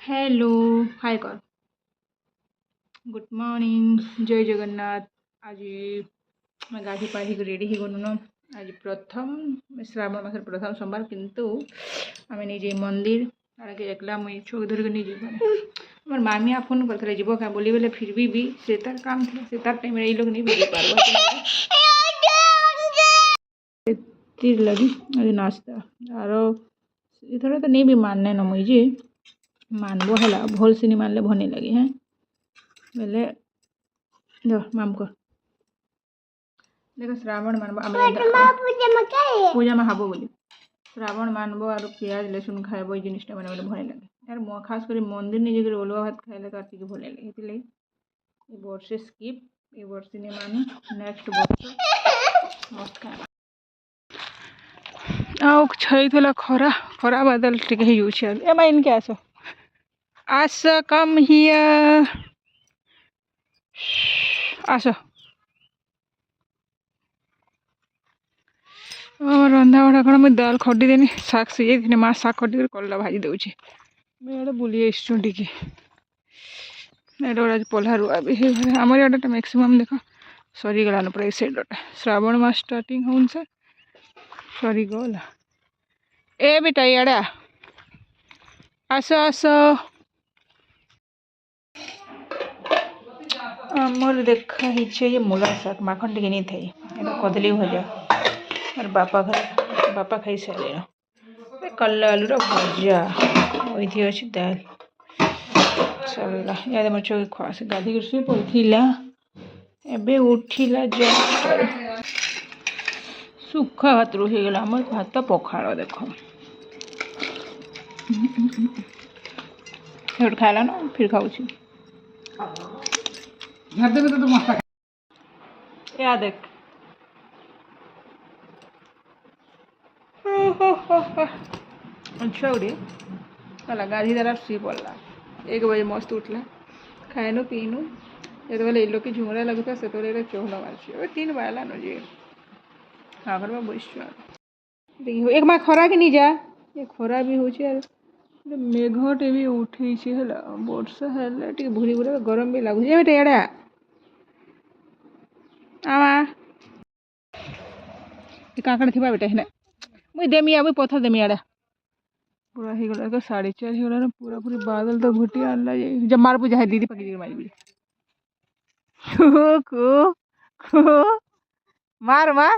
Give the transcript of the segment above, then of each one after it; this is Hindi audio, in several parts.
हेलो हाय कर गुड मॉर्निंग जय जगन्नाथ। आज मैं गाड़ी पाड़ी रेडी ही गलुन। आज प्रथम श्रावण मास प्रथम सोमवार किंतु आम निजे मंदिर आगे एकला मुई छुक धरिक नहीं जाने मोर मामिया फोन करते जीव क्या बोली बोले फिर भी से तार काम था से तार टाइम ये लोग नहीं बोल पार लगी आज नाश्ता आर इधर तो नहीं भी मानने न मुई जे मानबो है भल से नहीं मानले भनी लगे हैं बोले माम कर देखो श्रावण मानब पूजा में हब बोली श्रावण मानब और पियाज लसुन खाइब जिनटा मैंने बोले भल लगे यार खास कर मंदिर नहीं जाकर अलुआ भात खाइले तो भल लगे ये वर्षे स्किप ये वर्ष नहीं मानु नेक्स्ट वर्ष मस्त खाए छईला खरा खरा बादल टिके हो इनके आस कम हियर आस रंधा बढ़ा कौन मुझे दाल खड़ी देनी शाग सीझे माँ शाग खड़ी कलरा भाजी दूचे मुझे बुली टे आज पल्हा रुआ भी आम इटा मैक्सीम देख सरीगलान पूरा ये साइडटा श्रावण मास स्टार्टिंग हो सरीगला ए बेटा इे आस आस आमर देखा ये मूला शाग माखन टे नहीं थी कदली भजा और बापा खाई सारे कल्ला आलूर भजा वही अच्छी दाल चलला याद मोर चौक खुआ से गाधी कर शुई पड़ा एबे उठिला जस्ट सुखा भात रोगला आम भात पखाड़ देख खाला ना फिर खाऊ या देख अच्छा उड़े कला गाधी दारा शुई पड़ा 1 बजे मस्त उठला खाएनु पीनु ये ये लोग की झुमरा लगता से चौहला मार्च 3 बाजला न जे आगर में बस देखिए एक माँ खरा के नहीं जा ये खरा भी हो मेघटे भी उठे वर्षा है भूरी भूरी गरम भी लगुच बेटा एड़ा आमा काकड़ थी बेटा है मुई देमी आ पथर देमी एड़ा पूरा हो गला 4:30 हो गला पूरा पूरी बादल तो घुटी आनला जब मार पूजा है दीदी पकड़ी मारी भी को मार मार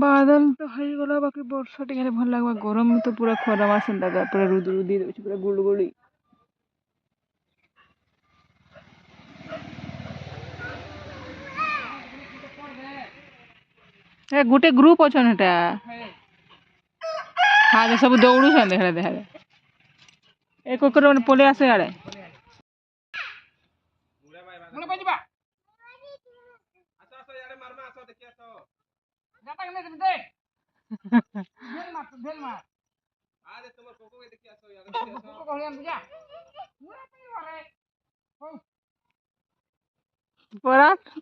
बादल तो हो गला बाकी वर्षा टे भल लगा गरम तो पूरा खरा आसन लगा पूरा रुदी रुदी दे पूरा गुड़गुड़ी गोटे ग्रुप अच्छा हाँ सब दौड़ू देखा देखा एक पलि आसे आड़े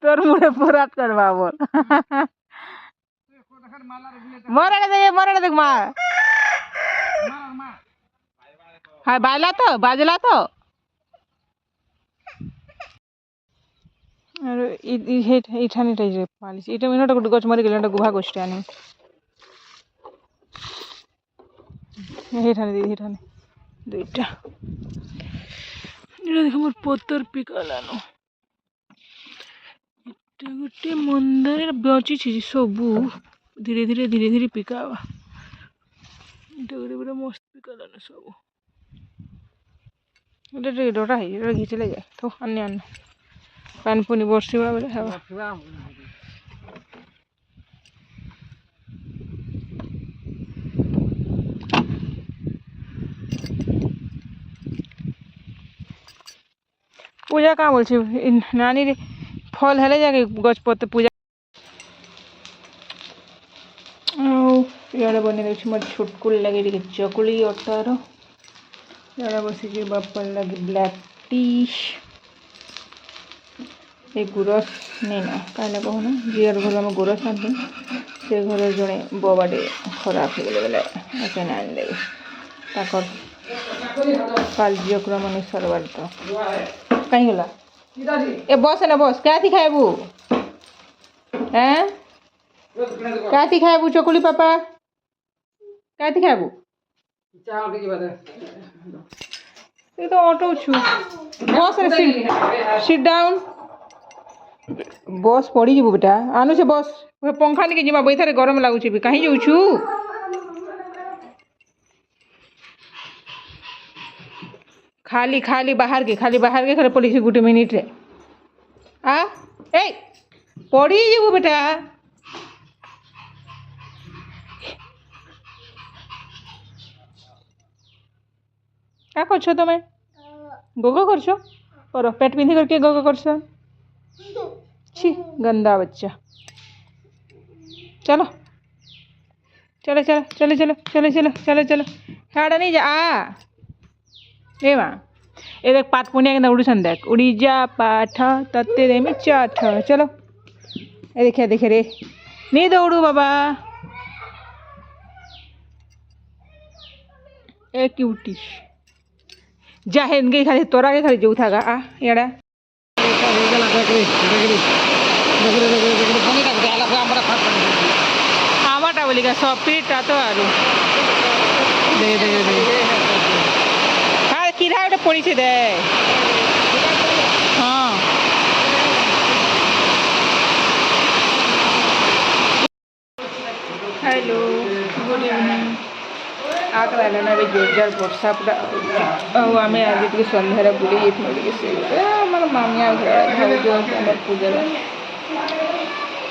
तोर मुड़े परात करवा बोल मरे देख मार हाँ बाजला तो पालिश इटा गोटे गच मरी गला गुहा गछटे आनी दीदी दुईटा देख मोर पतर पिकालानो गोटे मंदार बची सबू धीरे धीरे पिकावा पूरा मस्त पिकालानो सब डरा है घिचले जाए तो अन्य पानी पुनी बर्षा बेले हाँ पूजा क्या बोल नानी फल हेले जाके गछपत पूजा इे बन दे मोर छोटकुल लगे चकुली अटार इे बस बापा लगे ब्लैक टी ये गुरस नहीं ना कहना कहूना जीर घर में गुरस आनते से घर जड़े बबाटे खराब हो गले बोले ऐसे आन देवे ताकर कार्यक्रम अनुसार बात कहीं गला ए बस ना बस क्या थी खाएबू हैं क्या थी खाएबू चकुली पापा क्या थी खाएबू ये तो ऑटो छु बस रे सिट डाउन बस पड़ी जीवु बेटा आनु से बस पंखा निके जीवा बैठारे गरम लागुछि भी कहीं जाउछु खाली खाली बाहर के खाली पड़ी गोटे मिनिट रे आ ए पड़ी जीवु बेटा क्या कर तुम्हें गोगो कर पेट पिंधि करके गोगो कर छी गंदा बच्चा चलो चलो चलो चलो चलो चलो चलो चलो चलो छाड़ा नहीं जा ए माँ ये देख पात पुनिया के उड़ी सन देख उड़ी जा पाठ तत्ते दे में चाठ चलो ये देखे रे नहीं दौड़ू बाबा ए क्यूटी जा इनके खाली तोरा के खाली जो था आ याड़ा आमाटा बोली का सपीटा तो आलू दे दे दे हाँ किरा गोटे पड़ी से दे हाँ हेलो गुड इवनिंग आगे ना जोरजार वर्षा पूरा आम आज टे सन्धार बुले जाइए मामिया भाव पूजा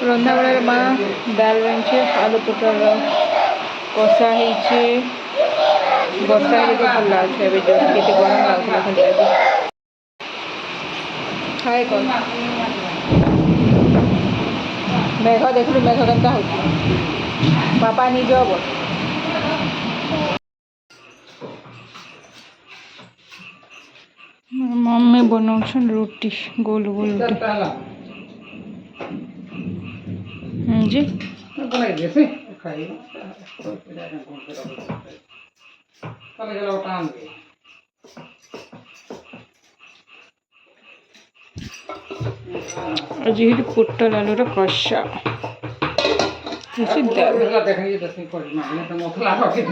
रंधा बेल माँ दाल रांधे आलू पोटल कषा हो बर्षा तो भल लगे के गरम लगुला खाली आज हाय कौन मेघ देखलु मेघ केन्ता हो बापा निज हम मम्मी बनाउछन रोटी गोल गोल रोटी जी बनाई देसे खाई चले गला टान दे आज ये पोटल आलू रा कषा देखिए 10 मिनट पर ना तो मसला रखे